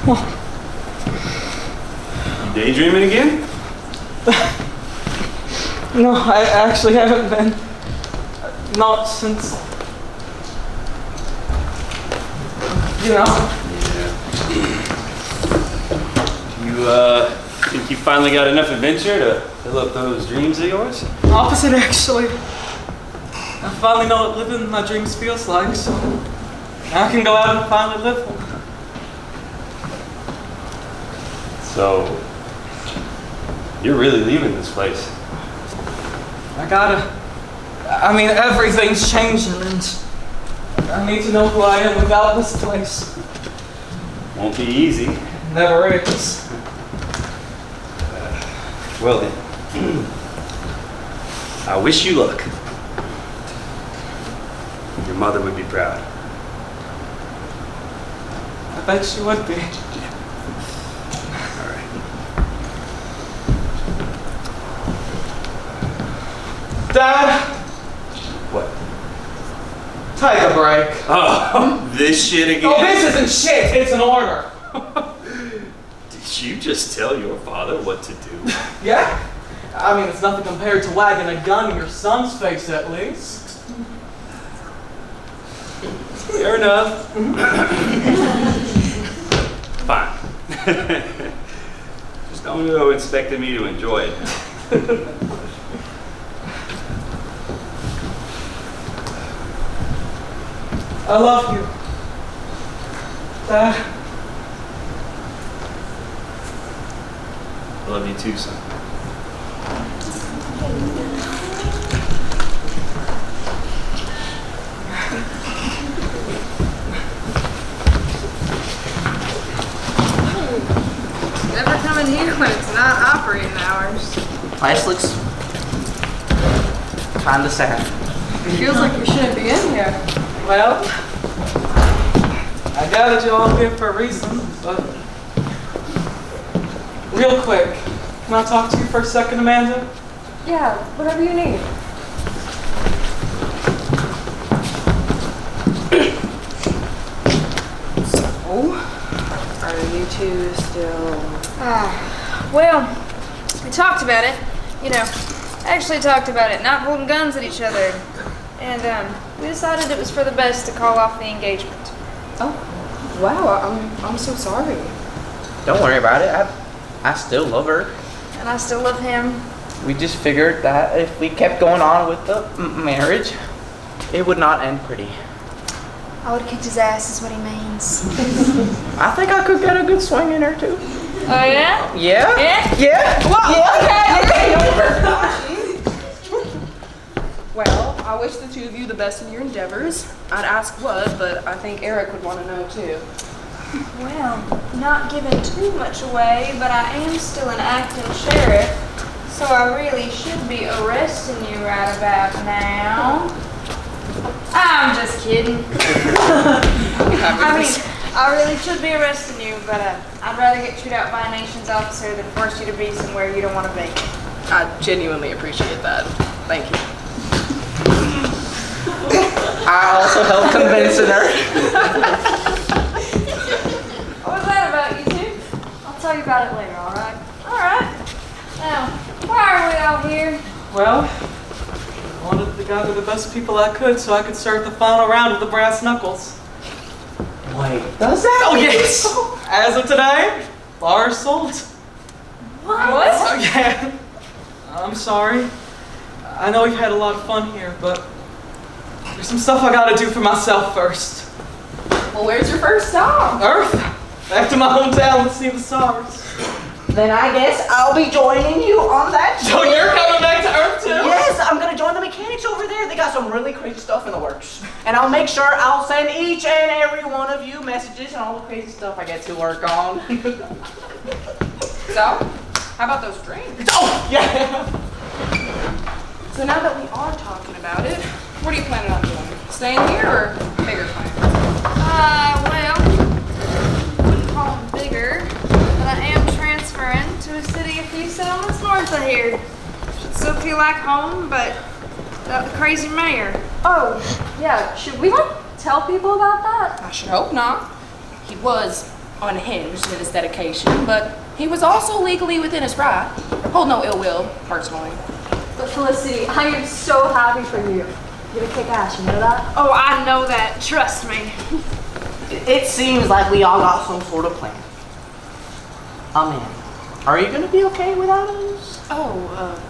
Come on. you daydreaming again? No, I actually haven't been. Not since, Yeah. You, think you finally got enough adventure to fill up those dreams of yours? opposite actually. I finally know what living my dreams feels like, so now I can go out and finally live them. So, you're really leaving this place? Everything's changing, and I need to know who I am without this place. Won't be easy. Never is. Well then, I wish you luck. Your mother would be proud. I bet she would be. All right. Dad, What? take a break. Oh, this shit again? Oh, this isn't shit, it's an order. Did you just tell your father what to do? Yeah? It's nothing compared to wagging a gun in your son's face, at least. Fair enough. Fine. Just don't go expecting me to enjoy it. I love you. Dad, I love you too, son. Never come in here when it's not operating hours. Place looks kinda sad. It feels like you shouldn't be in here. Well, I gathered you all here for a reason, but real quick, can I talk to you for a second, Amanda? Yeah, whatever you need. Are you two still... Well, we talked about it. You know, actually talked about it, not holding guns at each other. And we decided it was for the best to call off the engagement. Oh, wow, I'm so sorry. Don't worry about it. I still love her. And I still love him. We just figured that if we kept going on with the marriage, it would not end pretty. I would have kicked his ass is what he means. I think I could get a good swing in her too. Oh yeah? Yeah? Yeah? Yeah? Well, Okay. Well, I wish the two of you the best in your endeavors. I'd ask what, but I think Eric would want to know too. Well, not giving too much away, but I am still an acting sheriff, so I really should be arresting you right about now. I'm just kidding. I mean, I really should be arresting you, but I'd rather get chewed out by a nation's officer than force you to be somewhere you don't want to be. I genuinely appreciate that. Thank you. I also helped convincing her. What was that about, you two? I'll tell you about it later, alright? Alright. Now, why are we all here? Well, I wanted to gather the best people I could so I could start the final round of the brass knuckles. Wait, does that? Oh yes! As of today, bar is sold. What? Oh yeah. I'm sorry. I know we've had a lot of fun here, but there's some stuff I gotta do for myself first. Well, where's your first stop? Earth, back to my hometown to see the stars. Then I guess I'll be joining you on that. So you're coming back to Earth too? Yes, I'm gonna join the mechanics over there. They got some really crazy stuff in the works. And I'll make sure I'll send each and every one of you messages and all the crazy stuff I get to work on. So, how about those drinks? Oh, yeah! So now that we are talking about it, what are you planning on doing? Staying here or bigger plans? Well, wouldn't call them bigger, but I am transferring to a city a few settlements north of here. Should still feel like home, but without the crazy mayor. Oh, yeah, should we tell people about that? I should hope not. He was unhinged in his dedication, but he was also legally within his right. Hold no ill will, personally. But Felicity, I am so happy for you. You're gonna kick ass, you know that? Oh, I know that. Trust me. It seems like we all got some sort of plan. Amanda, are you gonna be okay without us?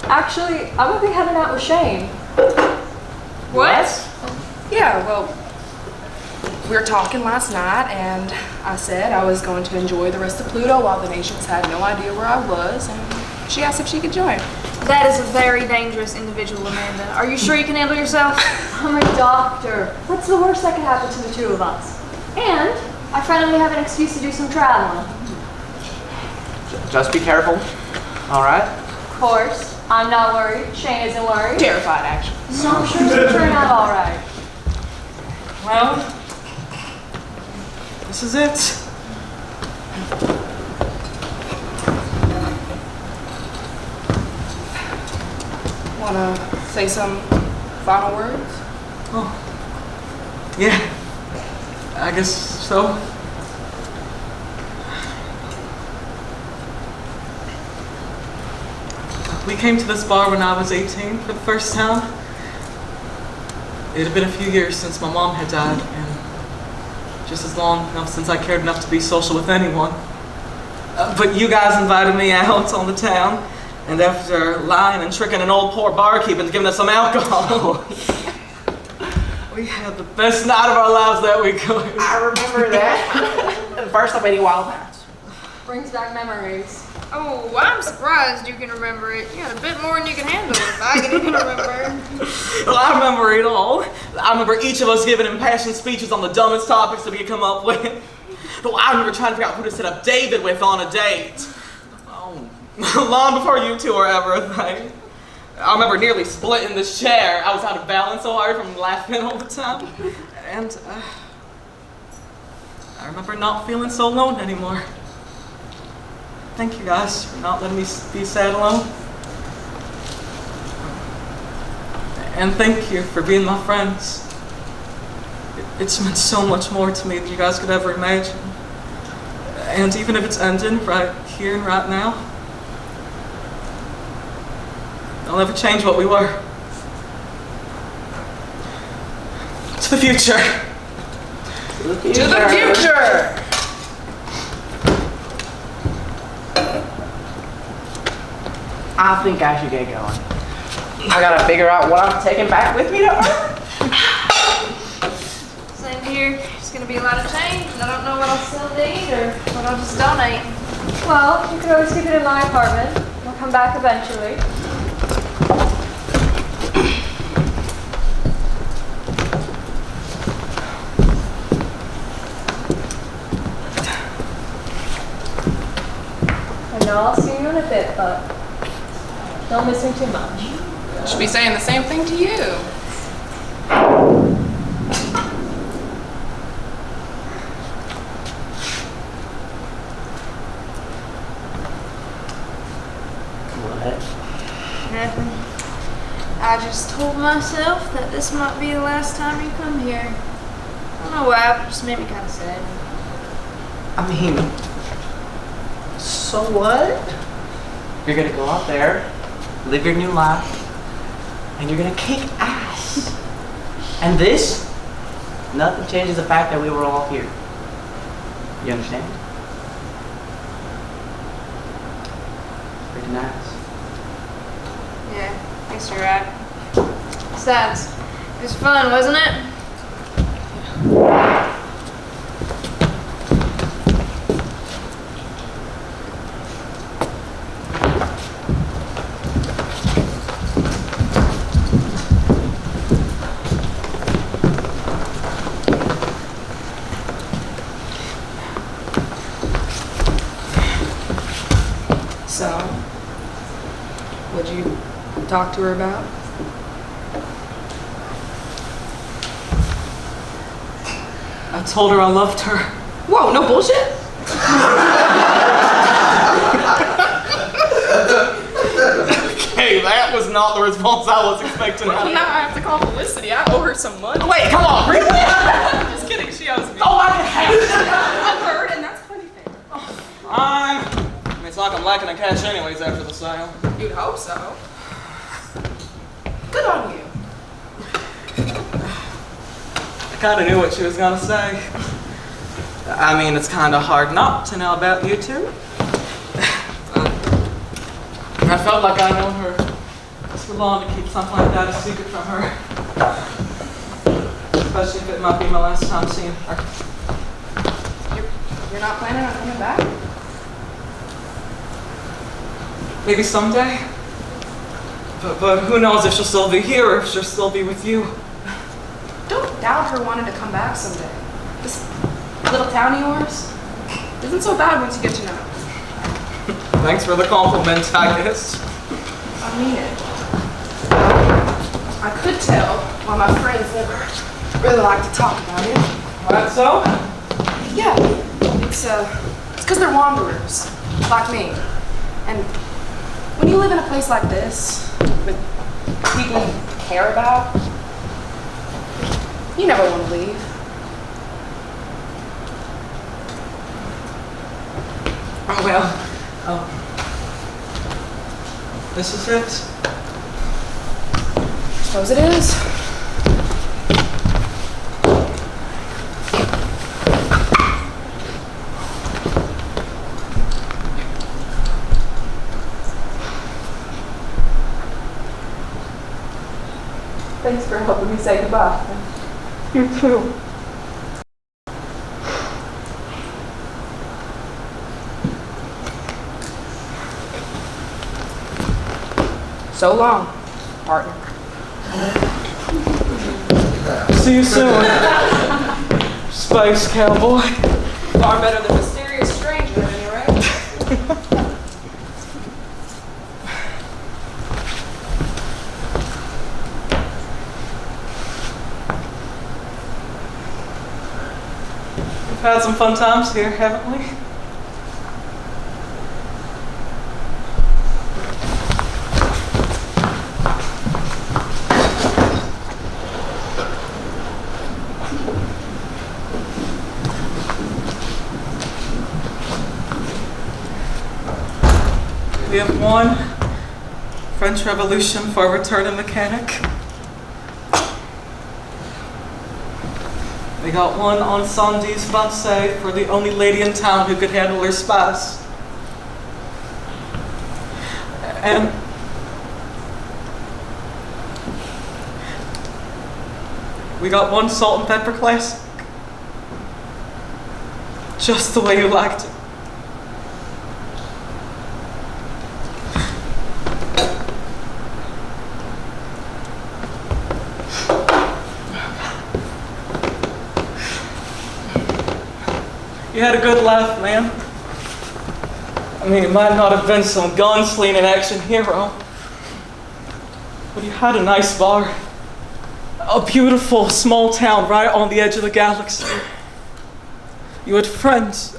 Actually, I'm gonna be heading out with Shane. What? Yeah, well, we were talking last night, and I said I was going to enjoy the rest of Pluto while the nations had no idea where I was, and she asked if she could join. That is a very dangerous individual, Amanda. Are you sure you can handle yourself? I'm a doctor. What's the worst that could happen to the two of us? And I finally have an excuse to do some traveling. Just be careful, all right? Of course, I'm not worried. Shane isn't worried. Terrified, actually. So I'm sure it's gonna turn out all right. Well, this is it. Wanna say some final words? Oh, yeah, I guess so. We came to this bar when I was 18 for the first time. It had been a few years since my mom had died, and just as long enough since I cared enough to be social with anyone. But you guys invited me out on the town, and after lying and tricking an old poor barkeep into giving us some alcohol, we had the best night of our lives that we could. I remember that. First, I made wild nights. Brings back memories. Oh, I'm surprised you can remember it. You got a bit more than you can handle if I can even remember. Well, I remember it all. I remember each of us giving impassioned speeches on the dumbest topics that we could come up with. Oh, I remember trying to figure out who to set up David with on a date. Oh, long before you two were ever a thing. I remember nearly splitting this chair. I was out of balance so hard from laughing all the time. And I remember not feeling so alone anymore. Thank you guys for not letting me be sad alone. And thank you for being my friends. It's meant so much more to me than you guys could ever imagine. And even if it's ending right here and right now, I'll never change what we were. To the future. To the future. To the future! I think I should get going. I gotta figure out what I'm taking back with me to Earth. Same here. It's gonna be a lot of change, and I don't know what I'll sell to eat or what I'll just donate. Well, you could always keep it in my apartment. We'll come back eventually. I know I'll see you in a bit, but don't miss me too much. Should be saying the same thing to you. What? Nothing. I just told myself that this might be the last time you come here. I don't know why, but it just made me kind of sad. I mean, so what? You're gonna go out there, live your new life, and you're gonna kick ass. And this, nothing changes the fact that we were all here. You understand? Pretty nice. Yeah, I guess you're right. Besides, it was fun, wasn't it? So, what'd you talk to her about? I told her I loved her. Whoa, no bullshit? Hey, that was not the response I was expecting. Well, now I have to call Felicity. I owe her some money. Wait, come on, really? Just kidding, she owes me. Oh, I can have it. I've heard, and that's plenty fair. I mean, it's like I'm lacking in cash anyways after the sale. You'd hope so. Good on you. I kind of knew what she was going to say. I mean, it's kind of hard not to know about you two. I felt like I know her too long to keep something like that a secret from her. Especially if it might be my last time seeing her. You're not planning on coming back? Maybe someday. But who knows if she'll still be here or if she'll still be with you. Don't doubt her wanting to come back someday. This little town of yours isn't so bad once you get to know it. Thanks for the compliment, I guess. I mean it. I could tell why my friends never really like to talk about it. That so? Yeah, it's because they're wanderers, like me. And when you live in a place like this, with people you care about, you never want to leave. Oh, well. Oh. This is it? Suppose it is. Thanks for helping me say goodbye. You too. So long, partner. See you soon, space cowboy. Far better than mysterious stranger, at any rate. We've had some fun times here, haven't we? We have one French Revolution for a returning mechanic. We got one on Sandy's fiancée for the only lady in town who could handle her spice. And we got one salt and pepper classic. Just the way you liked it. You had a good laugh, man. I mean, it might not have been some gunslinging action hero, but you had a nice bar. A beautiful small town right on the edge of the galaxy. You had friends,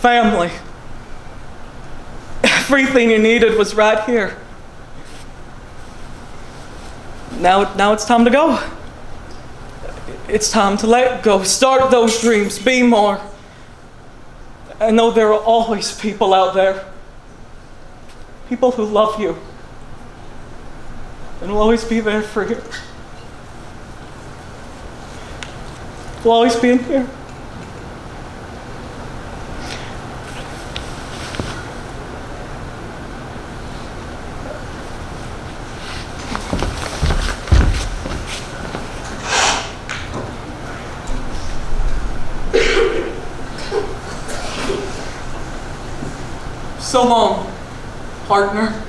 family. Everything you needed was right here. Now it's time to go. It's time to let go, start those dreams, be more. I know there are always people out there, people who love you, and will always be there for you. Will always be in here. So long, partner.